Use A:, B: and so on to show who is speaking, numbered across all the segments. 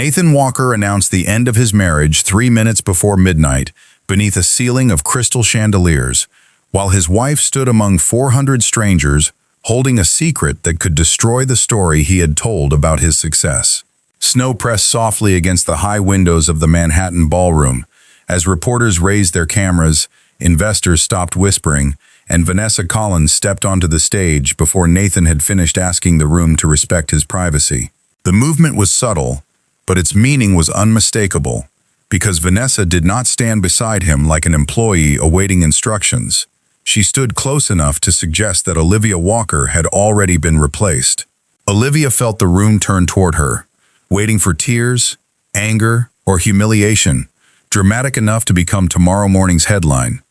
A: Nathan Walker announced the end of his marriage 3 minutes before midnight beneath a ceiling of crystal chandeliers, while his wife stood among 400 strangers holding a secret that could destroy the story he had told about his success. Snow pressed softly against the high windows of the Manhattan ballroom. As reporters raised their cameras, investors stopped whispering, and Vanessa Collins stepped onto the stage before Nathan had finished asking the room to respect his privacy. The movement was subtle, but its meaning was unmistakable, because Vanessa did not stand beside him like an employee awaiting instructions. She stood close enough to suggest that Olivia Walker had already been replaced. Olivia felt the room turn toward her, waiting for tears, anger, or humiliation, dramatic enough to become tomorrow morning's headline.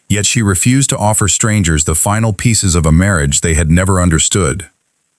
A: Yet she refused to offer strangers the final pieces of a marriage they had never understood.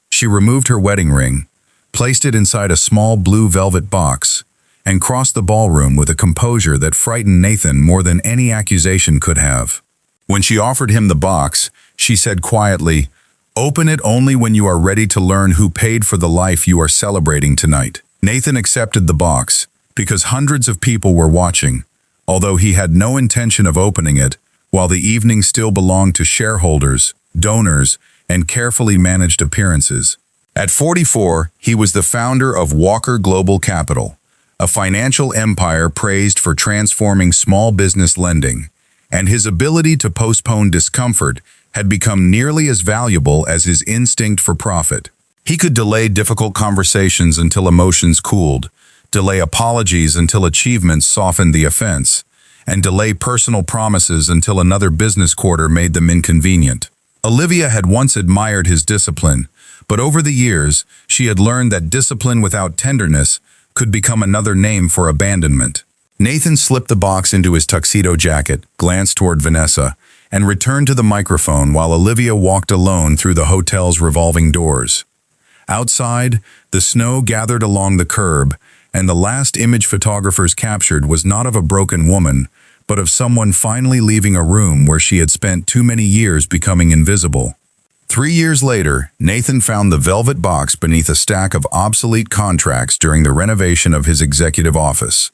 A: She removed her wedding ring, placed it inside a small blue velvet box, and crossed the ballroom with a composure that frightened Nathan more than any accusation could have. When she offered him the box, she said quietly, "Open it only when you are ready to learn who paid for the life you are celebrating tonight." Nathan accepted the box because hundreds of people were watching, although he had no intention of opening it, while the evening still belonged to shareholders, donors, and carefully managed appearances. At 44, he was the founder of Walker Global Capital, a financial empire praised for transforming small business lending, and his ability to postpone discomfort had become nearly as valuable as his instinct for profit. He could delay difficult conversations until emotions cooled, delay apologies until achievements softened the offense, and delay personal promises until another business quarter made them inconvenient. Olivia had once admired his discipline, but over the years, she had learned that discipline without tenderness could become another name for abandonment. Nathan slipped the box into his tuxedo jacket, glanced toward Vanessa, and returned to the microphone while Olivia walked alone through the hotel's revolving doors. Outside, the snow gathered along the curb, and the last image photographers captured was not of a broken woman, but of someone finally leaving a room where she had spent too many years becoming invisible. 3 years later, Nathan found the velvet box beneath a stack of obsolete contracts during the renovation of his executive office.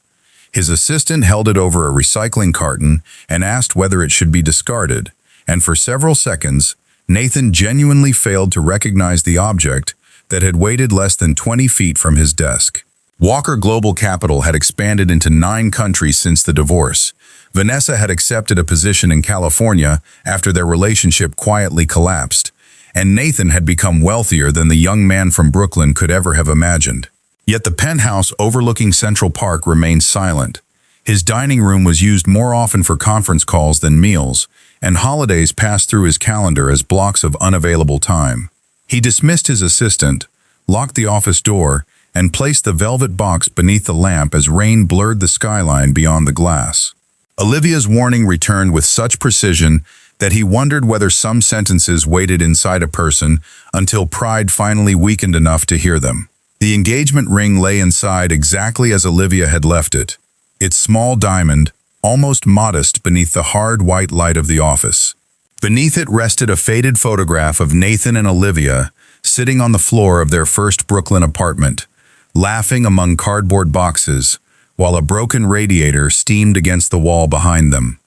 A: His assistant held it over a recycling carton and asked whether it should be discarded, and for several seconds, Nathan genuinely failed to recognize the object that had waited less than 20 feet from his desk. Walker Global Capital had expanded into 9 countries since the divorce. Vanessa had accepted a position in California after their relationship quietly collapsed, and Nathan had become wealthier than the young man from Brooklyn could ever have imagined. Yet the penthouse overlooking Central Park remained silent. His dining room was used more often for conference calls than meals, and holidays passed through his calendar as blocks of unavailable time. He dismissed his assistant, locked the office door, and placed the velvet box beneath the lamp as rain blurred the skyline beyond the glass. Olivia's warning returned with such precision that he wondered whether some sentences waited inside a person until pride finally weakened enough to hear them. The engagement ring lay inside exactly as Olivia had left it, its small diamond, almost modest beneath the hard white light of the office. Beneath it rested a faded photograph of Nathan and Olivia sitting on the floor of their first Brooklyn apartment, laughing among cardboard boxes, while a broken radiator steamed against the wall behind them.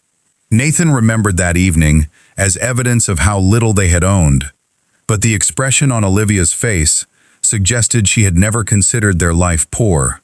A: Nathan remembered that evening as evidence of how little they had owned, but the expression on Olivia's face suggested she had never considered their life poor.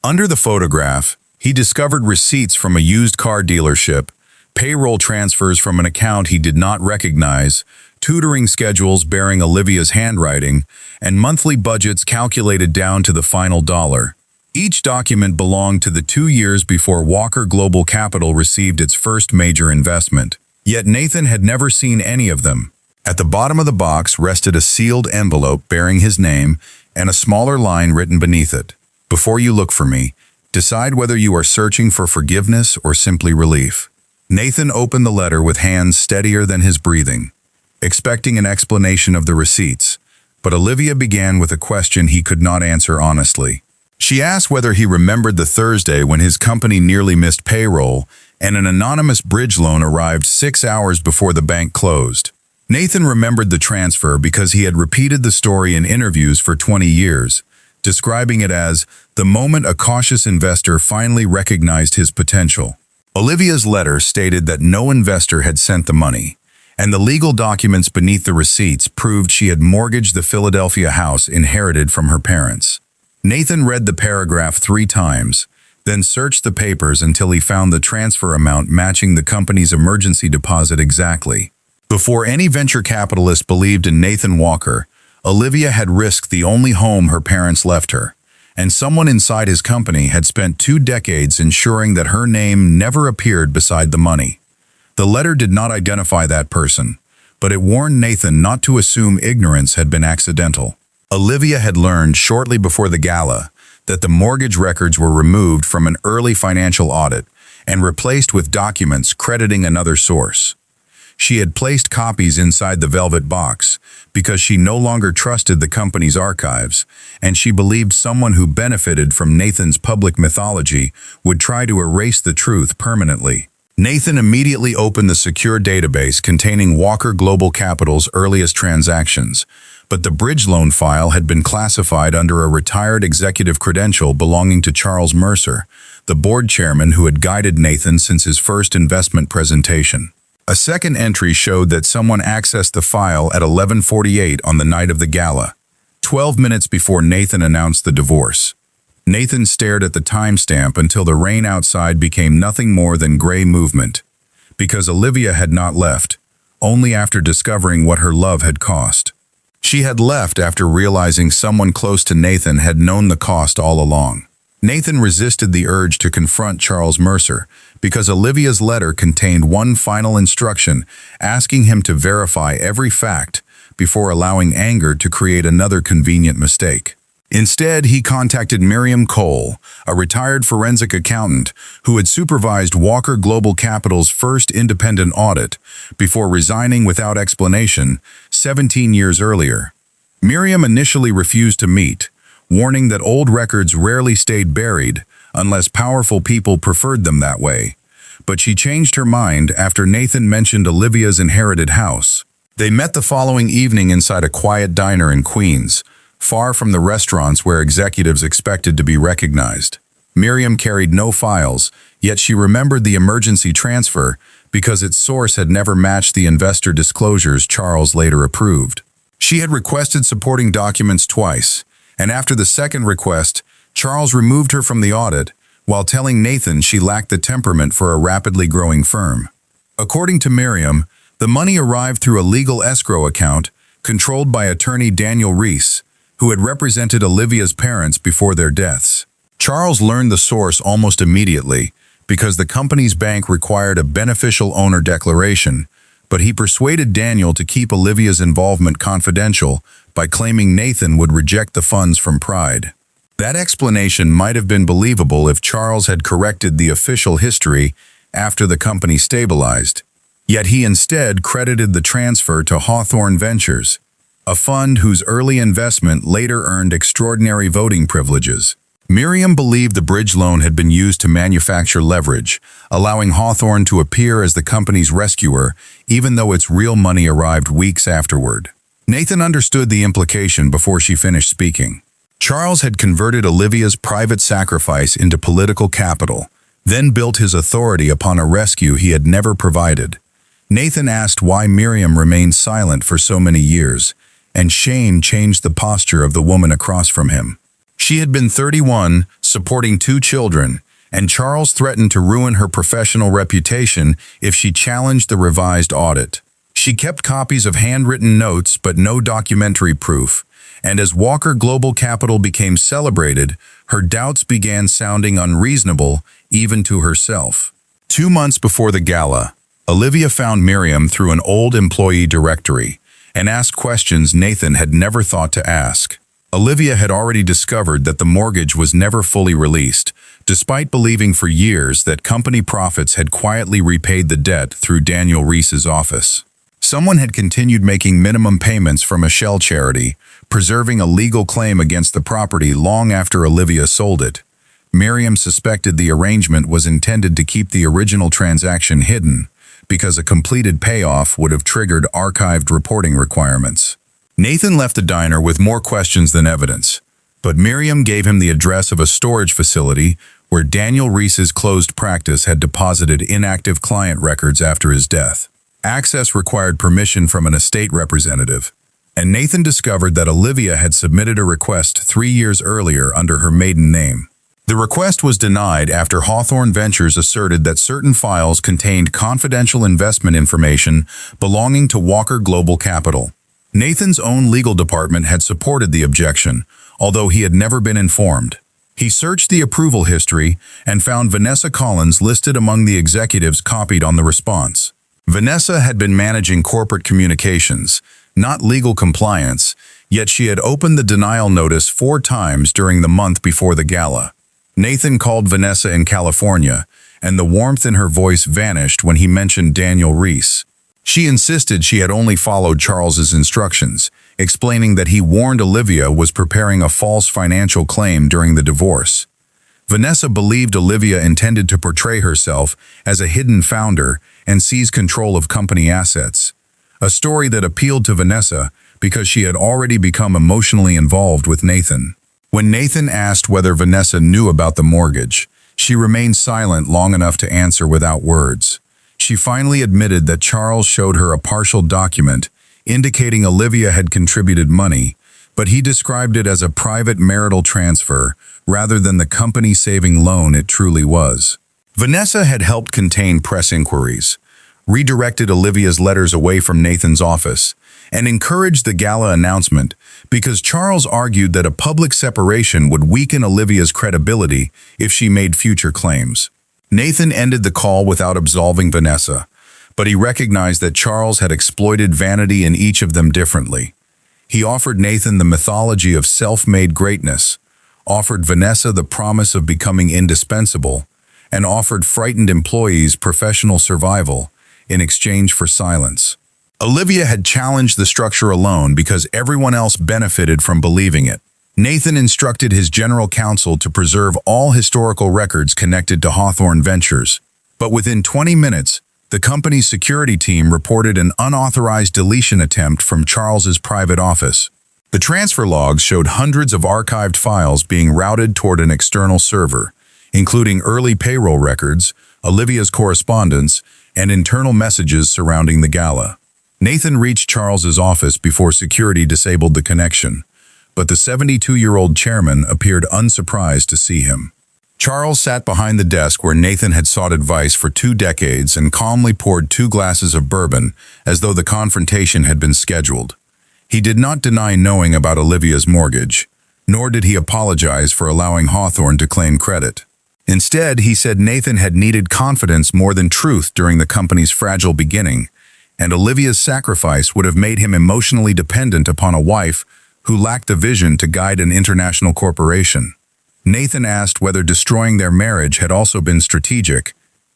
A: Under the photograph, he discovered receipts from a used car dealership, payroll transfers from an account he did not recognize, tutoring schedules bearing Olivia's handwriting, and monthly budgets calculated down to the final dollar. Each document belonged to the 2 years before Walker Global Capital received its first major investment. Yet Nathan had never seen any of them. At the bottom of the box rested a sealed envelope bearing his name and a smaller line written beneath it. "Before you look for me, decide whether you are searching for forgiveness or simply relief." Nathan opened the letter with hands steadier than his breathing, expecting an explanation of the receipts, but Olivia began with a question he could not answer honestly. She asked whether he remembered the Thursday when his company nearly missed payroll and an anonymous bridge loan arrived 6 hours before the bank closed. Nathan remembered the transfer because he had repeated the story in interviews for 20 years. describing it as the moment a cautious investor finally recognized his potential. Olivia's letter stated that no investor had sent the money, and the legal documents beneath the receipts proved she had mortgaged the Philadelphia house inherited from her parents. Nathan read the paragraph 3 times, then searched the papers until he found the transfer amount matching the company's emergency deposit exactly. Before any venture capitalist believed in Nathan Walker, Olivia had risked the only home her parents left her, and someone inside his company had spent 2 decades ensuring that her name never appeared beside the money. The letter did not identify that person, but it warned Nathan not to assume ignorance had been accidental. Olivia had learned shortly before the gala that the mortgage records were removed from an early financial audit and replaced with documents crediting another source. She had placed copies inside the velvet box because she no longer trusted the company's archives, and she believed someone who benefited from Nathan's public mythology would try to erase the truth permanently. Nathan immediately opened the secure database containing Walker Global Capital's earliest transactions, but the bridge loan file had been classified under a retired executive credential belonging to Charles Mercer, the board chairman who had guided Nathan since his first investment presentation. A second entry showed that someone accessed the file at 11:48 on the night of the gala, 12 minutes before Nathan announced the divorce. Nathan stared at the timestamp until the rain outside became nothing more than gray movement, because Olivia had not left, only after discovering what her love had cost. She had left after realizing someone close to Nathan had known the cost all along. Nathan resisted the urge to confront Charles Mercer because Olivia's letter contained one final instruction asking him to verify every fact before allowing anger to create another convenient mistake. Instead, he contacted Miriam Cole, a retired forensic accountant who had supervised Walker Global Capital's first independent audit before resigning without explanation 17 years earlier. Miriam initially refused to meet, warning that old records rarely stayed buried unless powerful people preferred them that way. But she changed her mind after Nathan mentioned Olivia's inherited house. They met the following evening inside a quiet diner in Queens, far from the restaurants where executives expected to be recognized. Miriam carried no files, yet she remembered the emergency transfer because its source had never matched the investor disclosures Charles later approved. She had requested supporting documents twice, and after the second request, Charles removed her from the audit while telling Nathan she lacked the temperament for a rapidly growing firm. According to Miriam, the money arrived through a legal escrow account controlled by attorney Daniel Reese, who had represented Olivia's parents before their deaths. Charles learned the source almost immediately because the company's bank required a beneficial owner declaration, but he persuaded Daniel to keep Olivia's involvement confidential by claiming Nathan would reject the funds from pride. That explanation might have been believable if Charles had corrected the official history after the company stabilized, yet he instead credited the transfer to Hawthorne Ventures, a fund whose early investment later earned extraordinary voting privileges. Miriam believed the bridge loan had been used to manufacture leverage, allowing Hawthorne to appear as the company's rescuer, even though its real money arrived weeks afterward. Nathan understood the implication before she finished speaking. Charles had converted Olivia's private sacrifice into political capital, then built his authority upon a rescue he had never provided. Nathan asked why Miriam remained silent for so many years, and shame changed the posture of the woman across from him. She had been 31, supporting 2 children, and Charles threatened to ruin her professional reputation if she challenged the revised audit. She kept copies of handwritten notes but no documentary proof, and as Walker Global Capital became celebrated, her doubts began sounding unreasonable even to herself. 2 months before the gala, Olivia found Miriam through an old employee directory and asked questions Nathan had never thought to ask. Olivia had already discovered that the mortgage was never fully released, despite believing for years that company profits had quietly repaid the debt through Daniel Reese's office. Someone had continued making minimum payments from a shell charity, preserving a legal claim against the property long after Olivia sold it. Miriam suspected the arrangement was intended to keep the original transaction hidden, because a completed payoff would have triggered archived reporting requirements. Nathan left the diner with more questions than evidence. but Miriam gave him the address of a storage facility where Daniel Reese's closed practice had deposited inactive client records after his death. Access required permission from an estate representative, and Nathan discovered that Olivia had submitted a request 3 years earlier under her maiden name. The request was denied after Hawthorne Ventures asserted that certain files contained confidential investment information belonging to Walker Global Capital. Nathan's own legal department had supported the objection, although he had never been informed. He searched the approval history and found Vanessa Collins listed among the executives copied on the response. Vanessa had been managing corporate communications, not legal compliance, yet she had opened the denial notice 4 times during the month before the gala. Nathan called Vanessa in California, and the warmth in her voice vanished when he mentioned Daniel Reese. She insisted she had only followed Charles's instructions, explaining that he warned Olivia was preparing a false financial claim during the divorce. Vanessa believed Olivia intended to portray herself as a hidden founder and seize control of company assets, a story that appealed to Vanessa because she had already become emotionally involved with Nathan. When Nathan asked whether Vanessa knew about the mortgage, she remained silent long enough to answer without words. She finally admitted that Charles showed her a partial document indicating Olivia had contributed money, but he described it as a private marital transfer rather than the company-saving loan it truly was. Vanessa had helped contain press inquiries, redirected Olivia's letters away from Nathan's office, and encouraged the gala announcement because Charles argued that a public separation would weaken Olivia's credibility if she made future claims. Nathan ended the call without absolving Vanessa, but he recognized that Charles had exploited vanity in each of them differently. He offered Nathan the mythology of self-made greatness, offered Vanessa the promise of becoming indispensable, and offered frightened employees professional survival in exchange for silence. Olivia had challenged the structure alone because everyone else benefited from believing it. Nathan instructed his general counsel to preserve all historical records connected to Hawthorne Ventures, but within 20 minutes, the company's security team reported an unauthorized deletion attempt from Charles's private office. The transfer logs showed hundreds of archived files being routed toward an external server, including early payroll records, Olivia's correspondence, and internal messages surrounding the gala. Nathan reached Charles's office before security disabled the connection, but the 72-year-old chairman appeared unsurprised to see him. Charles sat behind the desk where Nathan had sought advice for 2 decades and calmly poured 2 glasses of bourbon as though the confrontation had been scheduled. He did not deny knowing about Olivia's mortgage, nor did he apologize for allowing Hawthorne to claim credit. Instead, he said Nathan had needed confidence more than truth during the company's fragile beginning, and Olivia's sacrifice would have made him emotionally dependent upon a wife who lacked the vision to guide an international corporation. Nathan asked whether destroying their marriage had also been strategic,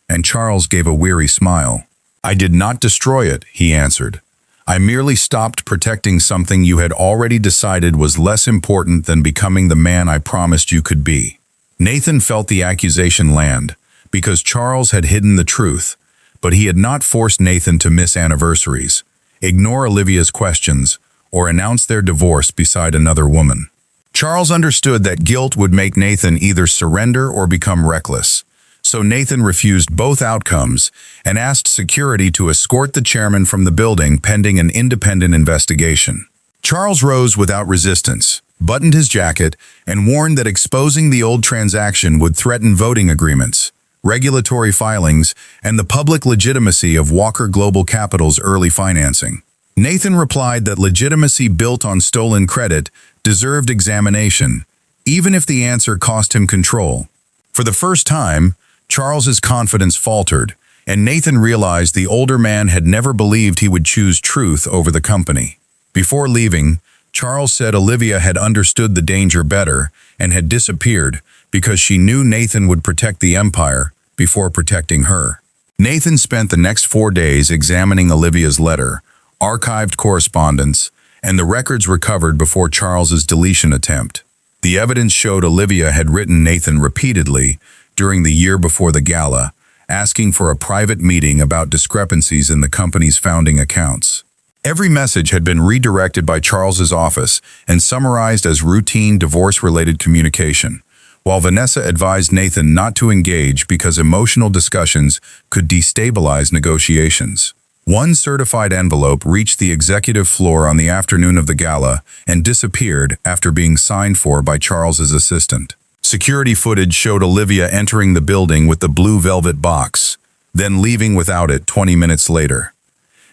A: and Charles gave a weary smile. "I did not destroy it," he answered. "I merely stopped protecting something you had already decided was less important than becoming the man I promised you could be." Nathan felt the accusation land, because Charles had hidden the truth, but he had not forced Nathan to miss anniversaries, ignore Olivia's questions, or announce their divorce beside another woman. Charles understood that guilt would make Nathan either surrender or become reckless, so Nathan refused both outcomes and asked security to escort the chairman from the building pending an independent investigation. Charles rose without resistance, buttoned his jacket, and warned that exposing the old transaction would threaten voting agreements, regulatory filings, and the public legitimacy of Walker Global Capital's early financing. Nathan replied that legitimacy built on stolen credit deserved examination, even if the answer cost him control. For the first time, Charles's confidence faltered, and Nathan realized the older man had never believed he would choose truth over the company. Before leaving, Charles said Olivia had understood the danger better and had disappeared because she knew Nathan would protect the empire before protecting her. Nathan spent the next 4 days examining Olivia's letter, archived correspondence, and the records recovered before Charles's deletion attempt. The evidence showed Olivia had written Nathan repeatedly during the year before the gala, asking for a private meeting about discrepancies in the company's founding accounts. Every message had been redirected by Charles's office and summarized as routine divorce-related communication, while Vanessa advised Nathan not to engage because emotional discussions could destabilize negotiations. One certified envelope reached the executive floor on the afternoon of the gala and disappeared after being signed for by Charles's assistant. Security footage showed Olivia entering the building with the blue velvet box, then leaving without it 20 minutes later.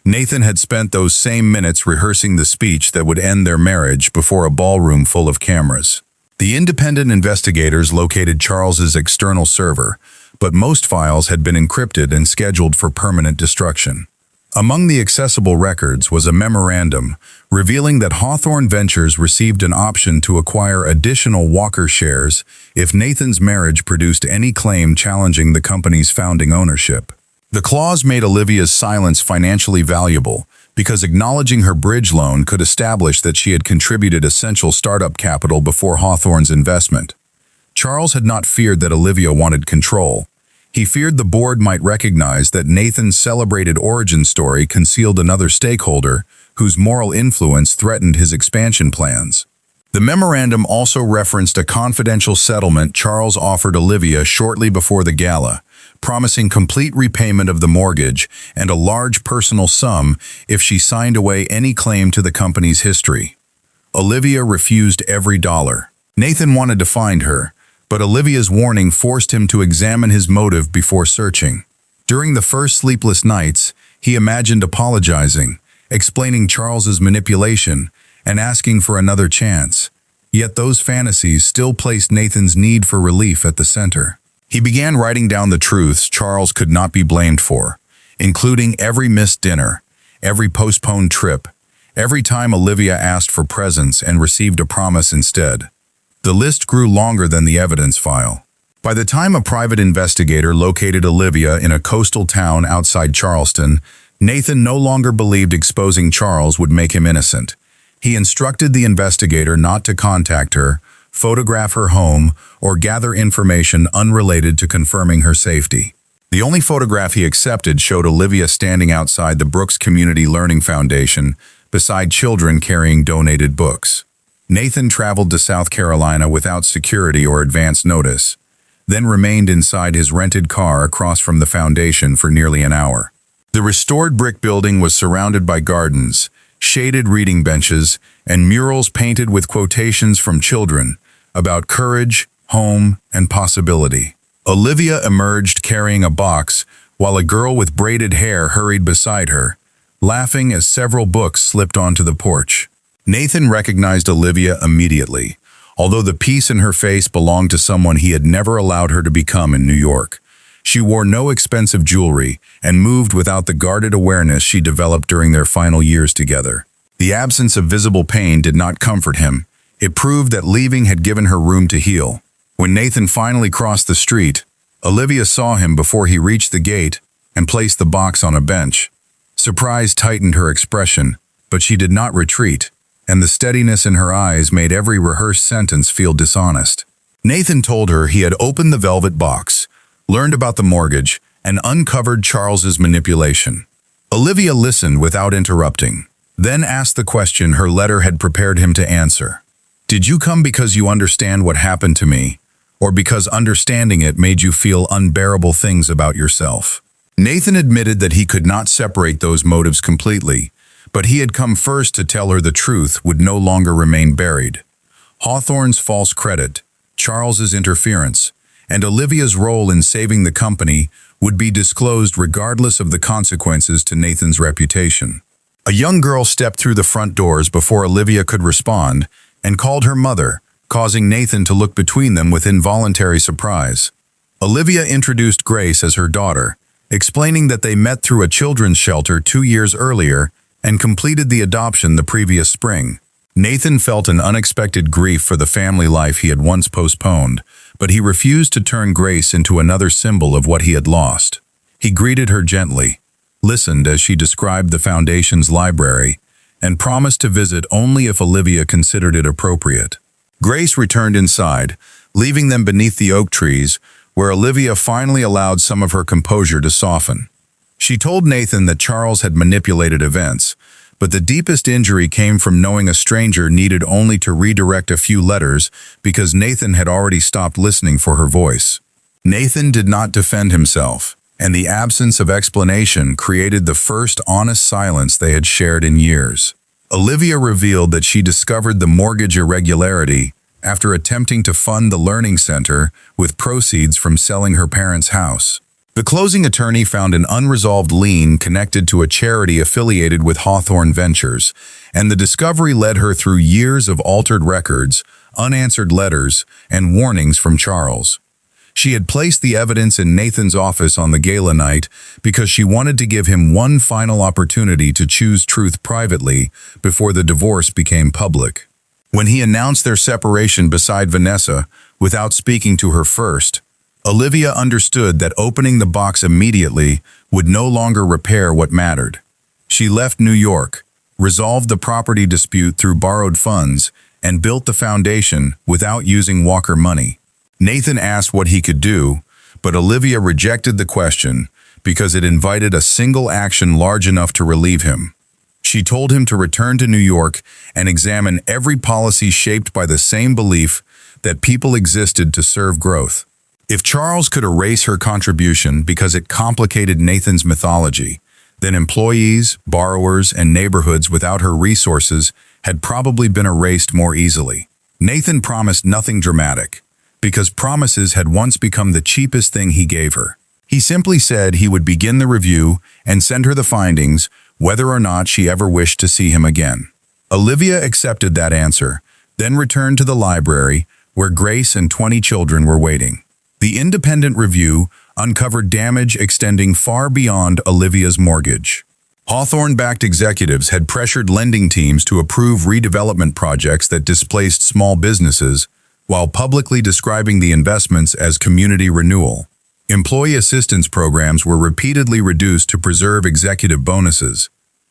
A: Nathan had spent those same minutes rehearsing the speech that would end their marriage before a ballroom full of cameras. The independent investigators located Charles's external server, but most files had been encrypted and scheduled for permanent destruction. Among the accessible records was a memorandum revealing that Hawthorne Ventures received an option to acquire additional Walker shares if Nathan's marriage produced any claim challenging the company's founding ownership. The clause made Olivia's silence financially valuable because acknowledging her bridge loan could establish that she had contributed essential startup capital before Hawthorne's investment. Charles had not feared that Olivia wanted control. He feared the board might recognize that Nathan's celebrated origin story concealed another stakeholder whose moral influence threatened his expansion plans. The memorandum also referenced a confidential settlement Charles offered Olivia shortly before the gala, promising complete repayment of the mortgage and a large personal sum if she signed away any claim to the company's history. Olivia refused every dollar. Nathan wanted to find her, but Olivia's warning forced him to examine his motive before searching. During the first sleepless nights, he imagined apologizing, explaining Charles's manipulation, and asking for another chance. Yet those fantasies still placed Nathan's need for relief at the center. He began writing down the truths Charles could not be blamed for, including every missed dinner, every postponed trip, every time Olivia asked for presents and received a promise instead. The list grew longer than the evidence file. By the time a private investigator located Olivia in a coastal town outside Charleston, Nathan no longer believed exposing Charles would make him innocent. He instructed the investigator not to contact her, photograph her home, or gather information unrelated to confirming her safety. The only photograph he accepted showed Olivia standing outside the Brooks Community Learning Foundation beside children carrying donated books. Nathan traveled to South Carolina without security or advance notice, then remained inside his rented car across from the foundation for nearly an hour. The restored brick building was surrounded by gardens, shaded reading benches, and murals painted with quotations from children about courage, home, and possibility. Olivia emerged carrying a box while a girl with braided hair hurried beside her, laughing as several books slipped onto the porch. Nathan recognized Olivia immediately, although the piece in her face belonged to someone he had never allowed her to become in New York. She wore no expensive jewelry and moved without the guarded awareness she developed during their final years together. The absence of visible pain did not comfort him. It proved that leaving had given her room to heal. When Nathan finally crossed the street, Olivia saw him before he reached the gate and placed the box on a bench. Surprise tightened her expression, but she did not retreat, and the steadiness in her eyes made every rehearsed sentence feel dishonest. Nathan told her he had opened the velvet box, learned about the mortgage, and uncovered Charles's manipulation. Olivia listened without interrupting, then asked the question her letter had prepared him to answer. Did you come because you understand what happened to me, or because understanding it made you feel unbearable things about yourself? Nathan admitted that he could not separate those motives completely, but he had come first to tell her the truth would no longer remain buried. Hawthorne's false credit, Charles's interference, and Olivia's role in saving the company would be disclosed regardless of the consequences to Nathan's reputation. A young girl stepped through the front doors before Olivia could respond and called her mother, causing Nathan to look between them with involuntary surprise. Olivia introduced Grace as her daughter, explaining that they met through a children's shelter 2 years earlier and completed the adoption the previous spring. Nathan felt an unexpected grief for the family life he had once postponed, but he refused to turn Grace into another symbol of what he had lost. He greeted her gently, listened as she described the foundation's library, and promised to visit only if Olivia considered it appropriate. Grace returned inside, leaving them beneath the oak trees, where Olivia finally allowed some of her composure to soften. She told Nathan that Charles had manipulated events, but the deepest injury came from knowing a stranger needed only to redirect a few letters because Nathan had already stopped listening for her voice. Nathan did not defend himself, and the absence of explanation created the first honest silence they had shared in years. Olivia revealed that she discovered the mortgage irregularity after attempting to fund the learning center with proceeds from selling her parents' house. The closing attorney found an unresolved lien connected to a charity affiliated with Hawthorne Ventures, and the discovery led her through years of altered records, unanswered letters, and warnings from Charles. She had placed the evidence in Nathan's office on the gala night because she wanted to give him one final opportunity to choose truth privately before the divorce became public. When he announced their separation beside Vanessa, without speaking to her first, Olivia understood that opening the box immediately would no longer repair what mattered. She left New York, resolved the property dispute through borrowed funds, and built the foundation without using Walker money. Nathan asked what he could do, but Olivia rejected the question because it invited a single action large enough to relieve him. She told him to return to New York and examine every policy shaped by the same belief that people existed to serve growth. If Charles could erase her contribution because it complicated Nathan's mythology, then employees, borrowers, and neighborhoods without her resources had probably been erased more easily. Nathan promised nothing dramatic, because promises had once become the cheapest thing he gave her. He simply said he would begin the review and send her the findings, whether or not she ever wished to see him again. Olivia accepted that answer, then returned to the library, where Grace and 20 children were waiting. The independent review uncovered damage extending far beyond Olivia's mortgage. Hawthorne-backed executives had pressured lending teams to approve redevelopment projects that displaced small businesses, while publicly describing the investments as community renewal. Employee assistance programs were repeatedly reduced to preserve executive bonuses,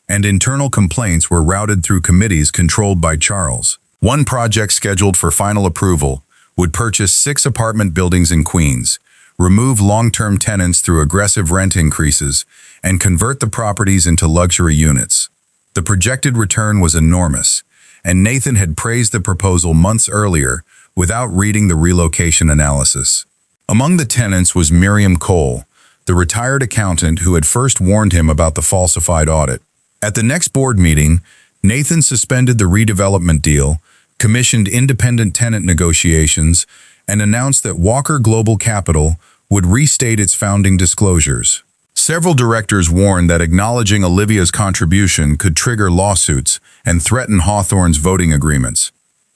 A: and internal complaints were routed through committees controlled by Charles. One project scheduled for final approval would purchase 6 apartment buildings in Queens, remove long-term tenants through aggressive rent increases, and convert the properties into luxury units. The projected return was enormous, and Nathan had praised the proposal months earlier without reading the relocation analysis. Among the tenants was Miriam Cole, the retired accountant who had first warned him about the falsified audit. At the next board meeting, Nathan suspended the redevelopment deal, commissioned independent tenant negotiations, and announced that Walker Global Capital would restate its founding disclosures. Several directors warned that acknowledging Olivia's contribution could trigger lawsuits and threaten Hawthorne's voting agreements.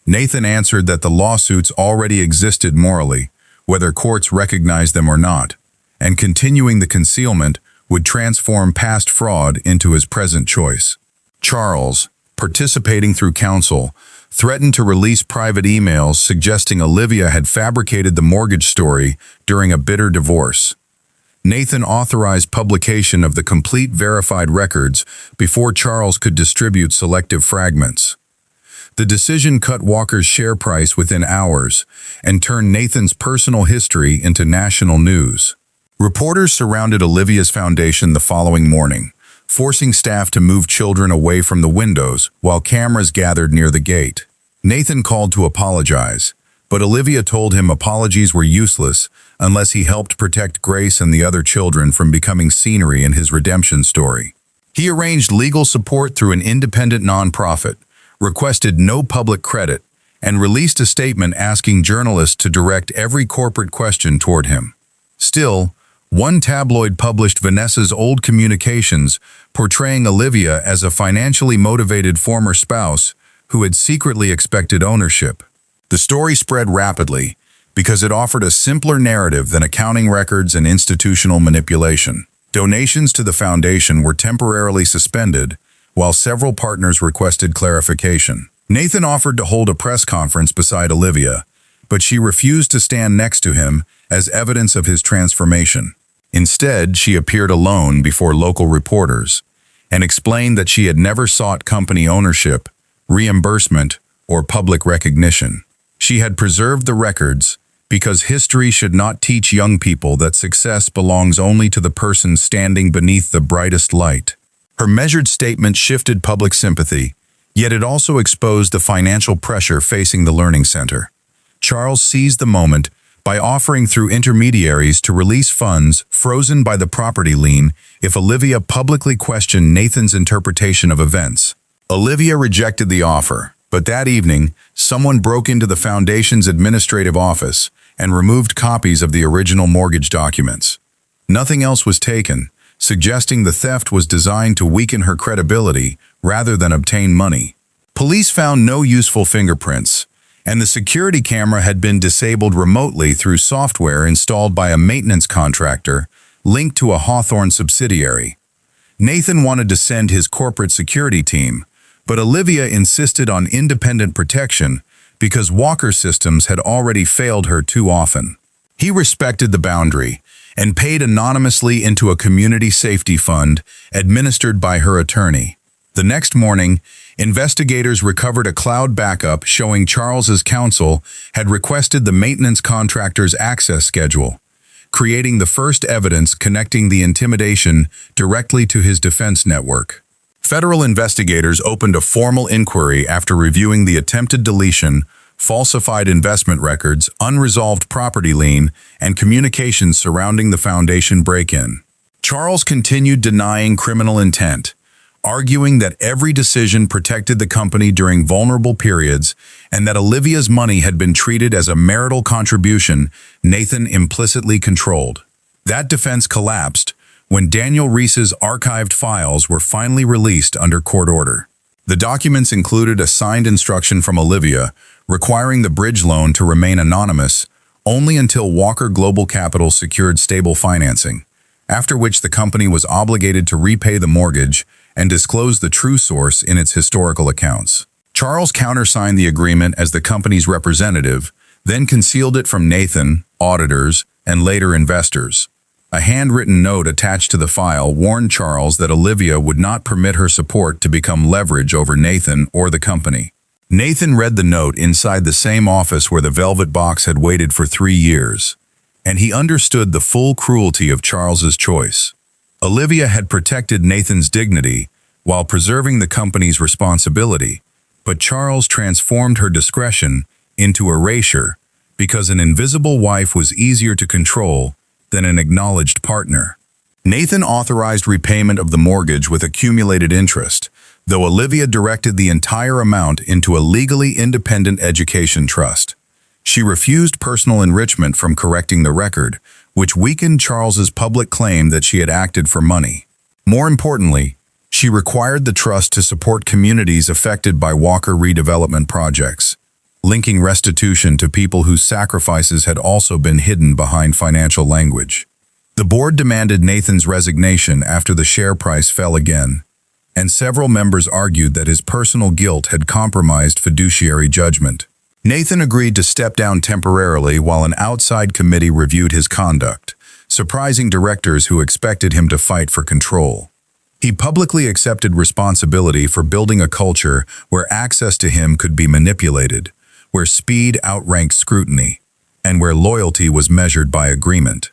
A: Nathan answered that the lawsuits already existed morally, whether courts recognized them or not, and continuing the concealment would transform past fraud into his present choice. Charles, participating through counsel, threatened to release private emails suggesting Olivia had fabricated the mortgage story during a bitter divorce. Nathan authorized publication of the complete verified records before Charles could distribute selective fragments. The decision cut Walker's share price within hours and turned Nathan's personal history into national news. Reporters surrounded Olivia's foundation the following morning, forcing staff to move children away from the windows while cameras gathered near the gate. Nathan called to apologize, but Olivia told him apologies were useless unless he helped protect Grace and the other children from becoming scenery in his redemption story. He arranged legal support through an independent nonprofit, requested no public credit, and released a statement asking journalists to direct every corporate question toward him. Still, one tabloid published Vanessa's old communications portraying Olivia as a financially motivated former spouse who had secretly expected ownership. The story spread rapidly because it offered a simpler narrative than accounting records and institutional manipulation. Donations to the foundation were temporarily suspended, while several partners requested clarification. Nathan offered to hold a press conference beside Olivia, but she refused to stand next to him as evidence of his transformation. Instead, she appeared alone before local reporters and explained that she had never sought company ownership, reimbursement, or public recognition. She had preserved the records because history should not teach young people that success belongs only to the person standing beneath the brightest light. Her measured statement shifted public sympathy, yet it also exposed the financial pressure facing the learning center. Charles seized the moment by offering through intermediaries to release funds frozen by the property lien if Olivia publicly questioned Nathan's interpretation of events. Olivia rejected the offer, but that evening, someone broke into the foundation's administrative office and removed copies of the original mortgage documents. Nothing else was taken, suggesting the theft was designed to weaken her credibility rather than obtain money. Police found no useful fingerprints, and the security camera had been disabled remotely through software installed by a maintenance contractor linked to a Hawthorne subsidiary. Nathan wanted to send his corporate security team, but Olivia insisted on independent protection because Walker Systems had already failed her too often. He respected the boundary and paid anonymously into a community safety fund administered by her attorney. The next morning, investigators recovered a cloud backup showing Charles's counsel had requested the maintenance contractor's access schedule, creating the first evidence connecting the intimidation directly to his defense network. Federal investigators opened a formal inquiry after reviewing the attempted deletion, falsified investment records, unresolved property lien, and communications surrounding the foundation break-in. Charles continued denying criminal intent, arguing that every decision protected the company during vulnerable periods and that Olivia's money had been treated as a marital contribution Nathan implicitly controlled. That defense collapsed when Daniel Reese's archived files were finally released under court order. The documents included a signed instruction from Olivia requiring the bridge loan to remain anonymous only until Walker Global Capital secured stable financing, after which the company was obligated to repay the mortgage and disclose the true source in its historical accounts. Charles countersigned the agreement as the company's representative, then concealed it from Nathan, auditors, and later investors. A handwritten note attached to the file warned Charles that Olivia would not permit her support to become leverage over Nathan or the company. Nathan read the note inside the same office where the velvet box had waited for 3 years, and he understood the full cruelty of Charles's choice. Olivia had protected Nathan's dignity while preserving the company's responsibility, but Charles transformed her discretion into erasure because an invisible wife was easier to control than an acknowledged partner. Nathan authorized repayment of the mortgage with accumulated interest, though Olivia directed the entire amount into a legally independent education trust. She refused personal enrichment from correcting the record, which weakened Charles's public claim that she had acted for money. More importantly, she required the trust to support communities affected by Walker redevelopment projects, linking restitution to people whose sacrifices had also been hidden behind financial language. The board demanded Nathan's resignation after the share price fell again, and several members argued that his personal guilt had compromised fiduciary judgment. Nathan agreed to step down temporarily while an outside committee reviewed his conduct, surprising directors who expected him to fight for control. He publicly accepted responsibility for building a culture where access to him could be manipulated, where speed outranked scrutiny, and where loyalty was measured by agreement.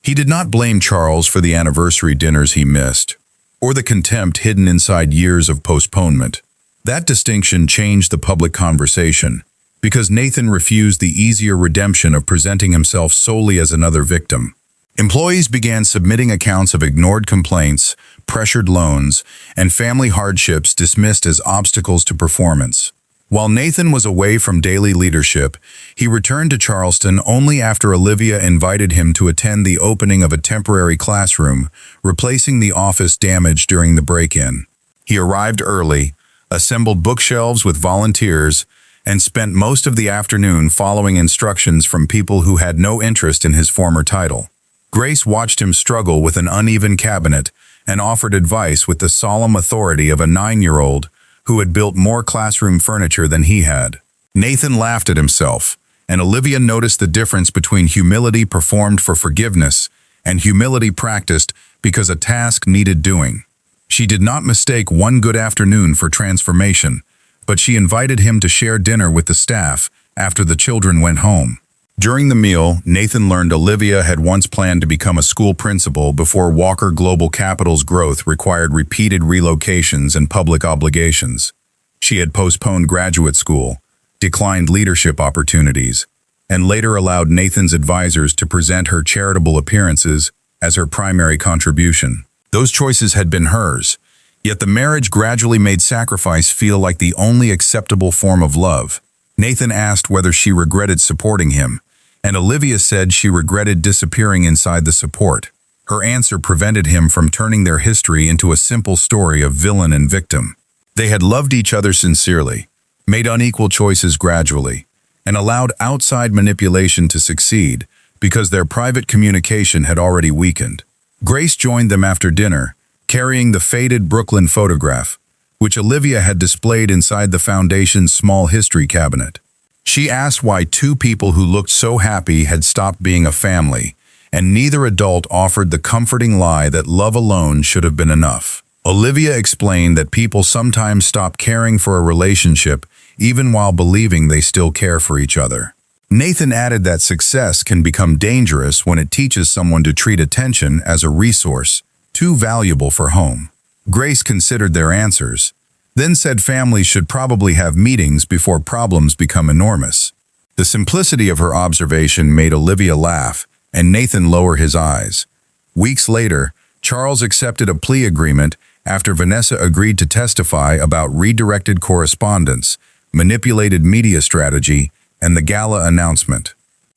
A: He did not blame Charles for the anniversary dinners he missed, or the contempt hidden inside years of postponement. That distinction changed the public conversation, because Nathan refused the easier redemption of presenting himself solely as another victim. Employees began submitting accounts of ignored complaints, pressured loans, and family hardships dismissed as obstacles to performance. While Nathan was away from daily leadership, he returned to Charleston only after Olivia invited him to attend the opening of a temporary classroom, replacing the office damaged during the break-in. He arrived early, assembled bookshelves with volunteers, and spent most of the afternoon following instructions from people who had no interest in his former title. Grace watched him struggle with an uneven cabinet and offered advice with the solemn authority of a 9-year-old who had built more classroom furniture than he had. Nathan laughed at himself, and Olivia noticed the difference between humility performed for forgiveness and humility practiced because a task needed doing. She did not mistake one good afternoon for transformation, but she invited him to share dinner with the staff after the children went home. During the meal, Nathan learned Olivia had once planned to become a school principal before Walker Global Capital's growth required repeated relocations and public obligations. She had postponed graduate school, declined leadership opportunities, and later allowed Nathan's advisors to present her charitable appearances as her primary contribution. Those choices had been hers, yet the marriage gradually made sacrifice feel like the only acceptable form of love. Nathan asked whether she regretted supporting him, and Olivia said she regretted disappearing inside the support. Her answer prevented him from turning their history into a simple story of villain and victim. They had loved each other sincerely, made unequal choices gradually, and allowed outside manipulation to succeed because their private communication had already weakened. Grace joined them after dinner, carrying the faded Brooklyn photograph, which Olivia had displayed inside the foundation's small history cabinet. She asked why two people who looked so happy had stopped being a family, and neither adult offered the comforting lie that love alone should have been enough. Olivia explained that people sometimes stop caring for a relationship even while believing they still care for each other. Nathan added that success can become dangerous when it teaches someone to treat attention as a resource, too valuable for home. Grace considered their answers, then said families should probably have meetings before problems become enormous. The simplicity of her observation made Olivia laugh and Nathan lower his eyes. Weeks later, Charles accepted a plea agreement after Vanessa agreed to testify about redirected correspondence, manipulated media strategy, and the gala announcement.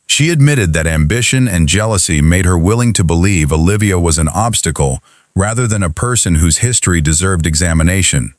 A: She admitted that ambition and jealousy made her willing to believe Olivia was an obstacle rather than a person whose history deserved examination.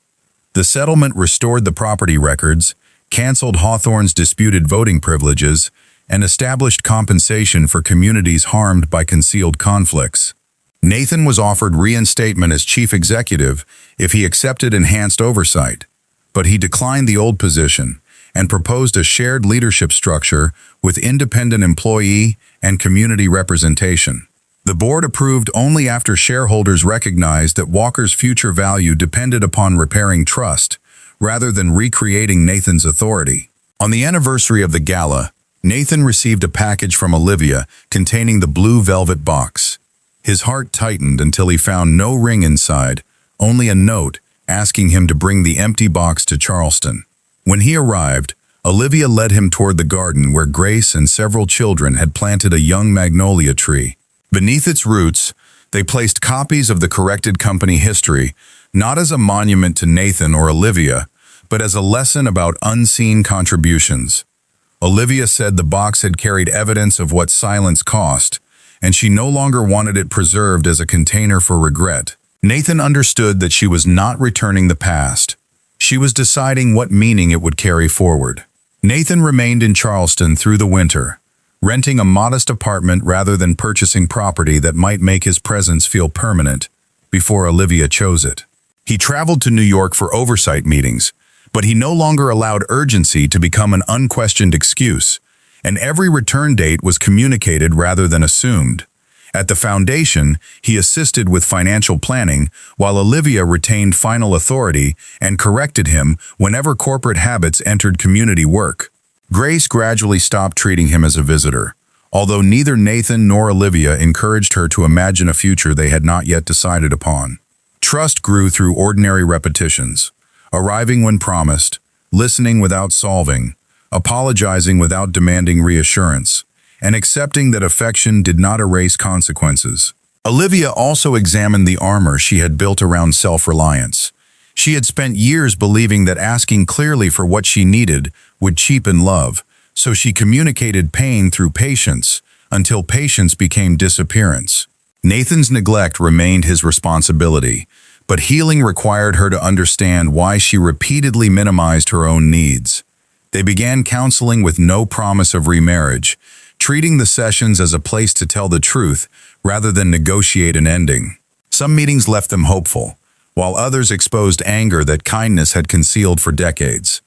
A: The settlement restored the property records, canceled Hawthorne's disputed voting privileges, and established compensation for communities harmed by concealed conflicts. Nathan was offered reinstatement as chief executive if he accepted enhanced oversight, but he declined the old position and proposed a shared leadership structure with independent employee and community representation. The board approved only after shareholders recognized that Walker's future value depended upon repairing trust, rather than recreating Nathan's authority. On the anniversary of the gala, Nathan received a package from Olivia containing the blue velvet box. His heart tightened until he found no ring inside, only a note asking him to bring the empty box to Charleston. When he arrived, Olivia led him toward the garden where Grace and several children had planted a young magnolia tree. Beneath its roots, they placed copies of the corrected company history, not as a monument to Nathan or Olivia, but as a lesson about unseen contributions. Olivia said the box had carried evidence of what silence cost, and she no longer wanted it preserved as a container for regret. Nathan understood that she was not returning the past. She was deciding what meaning it would carry forward. Nathan remained in Charleston through the winter, renting a modest apartment rather than purchasing property that might make his presence feel permanent, before Olivia chose it. He traveled to New York for oversight meetings, but he no longer allowed urgency to become an unquestioned excuse, and every return date was communicated rather than assumed. At the foundation, he assisted with financial planning, while Olivia retained final authority and corrected him whenever corporate habits entered community work. Grace gradually stopped treating him as a visitor, although neither Nathan nor Olivia encouraged her to imagine a future they had not yet decided upon. Trust grew through ordinary repetitions, arriving when promised, listening without solving, apologizing without demanding reassurance, and accepting that affection did not erase consequences. Olivia also examined the armor she had built around self-reliance. She had spent years believing that asking clearly for what she needed would cheapen love, so she communicated pain through patience until patience became disappearance. Nathan's neglect remained his responsibility, but healing required her to understand why she repeatedly minimized her own needs. They began counseling with no promise of remarriage, treating the sessions as a place to tell the truth rather than negotiate an ending. Some meetings left them hopeful, while others exposed anger that kindness had concealed for decades.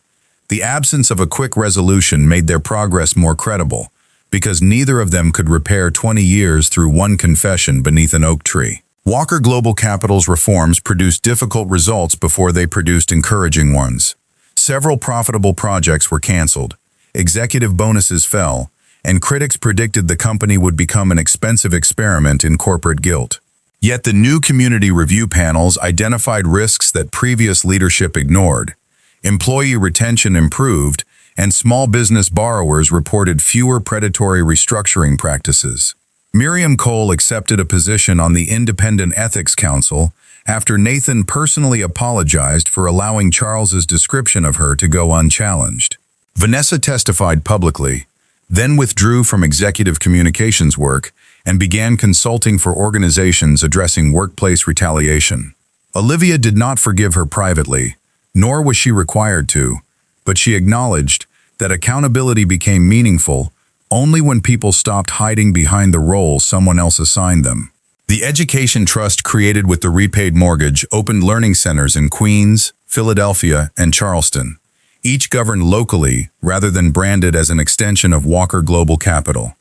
A: The absence of a quick resolution made their progress more credible, because neither of them could repair 20 years through one confession beneath an oak tree. Walker Global Capital's reforms produced difficult results before they produced encouraging ones. Several profitable projects were canceled, executive bonuses fell, and critics predicted the company would become an expensive experiment in corporate guilt. Yet the new community review panels identified risks that previous leadership ignored. Employee retention improved, and small business borrowers reported fewer predatory restructuring practices. Miriam Cole accepted a position on the Independent Ethics Council after Nathan personally apologized for allowing Charles's description of her to go unchallenged. Vanessa testified publicly, then withdrew from executive communications work and began consulting for organizations addressing workplace retaliation. Olivia did not forgive her privately, nor was she required to, but she acknowledged that accountability became meaningful only when people stopped hiding behind the role someone else assigned them. The education trust created with the repaid mortgage opened learning centers in Queens, Philadelphia, and Charleston, each governed locally rather than branded as an extension of Walker Global Capital.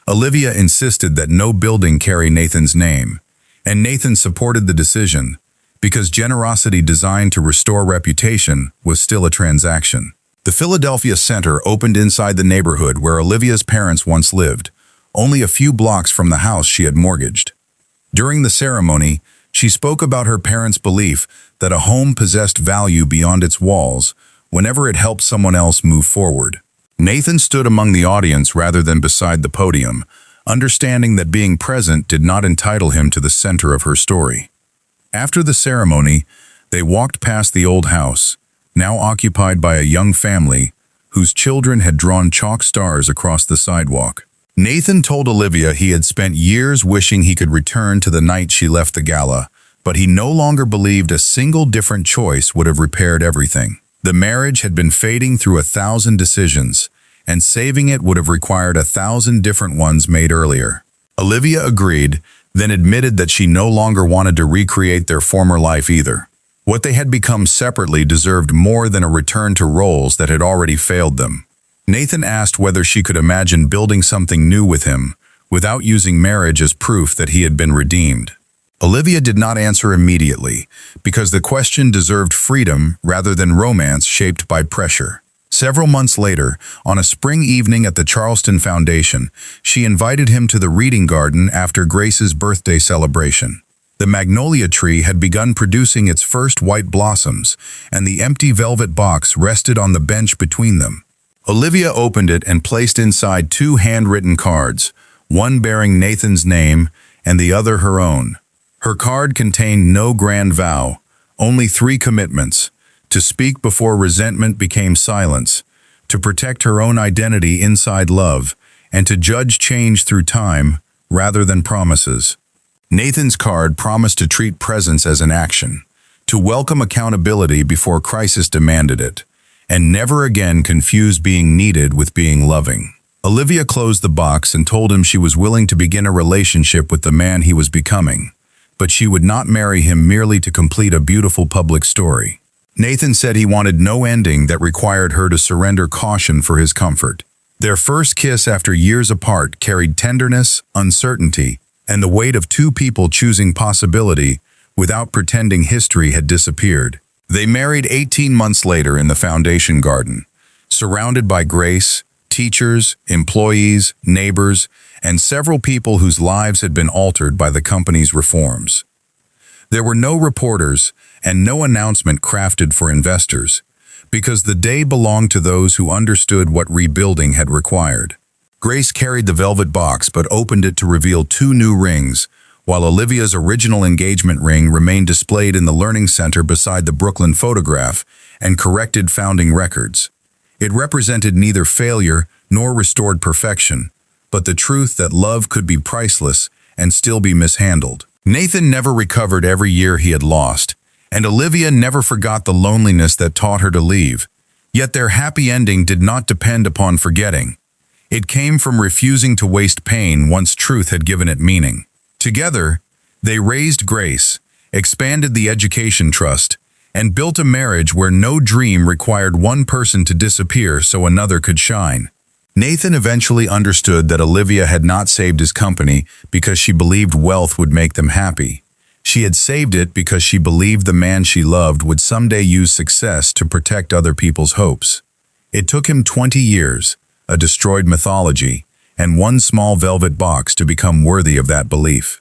A: Olivia insisted that no building carry Nathan's name, and Nathan supported the decision because generosity designed to restore reputation was still a transaction. The Philadelphia Center opened inside the neighborhood where Olivia's parents once lived, only a few blocks from the house she had mortgaged. During the ceremony, she spoke about her parents' belief that a home possessed value beyond its walls whenever it helped someone else move forward. Nathan stood among the audience rather than beside the podium, understanding that being present did not entitle him to the center of her story. After the ceremony, they walked past the old house, now occupied by a young family whose children had drawn chalk stars across the sidewalk. Nathan told Olivia he had spent years wishing he could return to the night she left the gala, but he no longer believed a single different choice would have repaired everything. The marriage had been fading through 1,000 decisions, and saving it would have required 1,000 different ones made earlier. Olivia agreed, then admitted that she no longer wanted to recreate their former life either. What they had become separately deserved more than a return to roles that had already failed them. Nathan asked whether she could imagine building something new with him, without using marriage as proof that he had been redeemed. Olivia did not answer immediately, because the question deserved freedom rather than romance shaped by pressure. Several months later, on a spring evening at the Charleston Foundation, she invited him to the reading garden after Grace's birthday celebration. The magnolia tree had begun producing its first white blossoms, and the empty velvet box rested on the bench between them. Olivia opened it and placed inside 2 handwritten cards, one bearing Nathan's name and the other her own. Her card contained no grand vow, only 3 commitments: to speak before resentment became silence, to protect her own identity inside love, and to judge change through time rather than promises. Nathan's card promised to treat presence as an action, to welcome accountability before crisis demanded it, and never again confuse being needed with being loving. Olivia closed the box and told him she was willing to begin a relationship with the man he was becoming, but she would not marry him merely to complete a beautiful public story. Nathan said he wanted no ending that required her to surrender caution for his comfort. Their first kiss after years apart carried tenderness, uncertainty, and the weight of 2 people choosing possibility without pretending history had disappeared. They married 18 months later in the foundation garden, surrounded by Grace, teachers, employees, neighbors, and several people whose lives had been altered by the company's reforms. There were no reporters and no announcement crafted for investors, because the day belonged to those who understood what rebuilding had required. Grace carried the velvet box but opened it to reveal 2 new rings, while Olivia's original engagement ring remained displayed in the learning center beside the Brooklyn photograph and corrected founding records. It represented neither failure nor restored perfection, but the truth that love could be priceless and still be mishandled. Nathan never recovered every year he had lost, and Olivia never forgot the loneliness that taught her to leave. Yet their happy ending did not depend upon forgetting. It came from refusing to waste pain once truth had given it meaning. Together, they raised Grace, expanded the education trust, and built a marriage where no dream required one person to disappear so another could shine. Nathan eventually understood that Olivia had not saved his company because she believed wealth would make them happy. She had saved it because she believed the man she loved would someday use success to protect other people's hopes. It took him 20 years, a destroyed mythology, and one small velvet box to become worthy of that belief.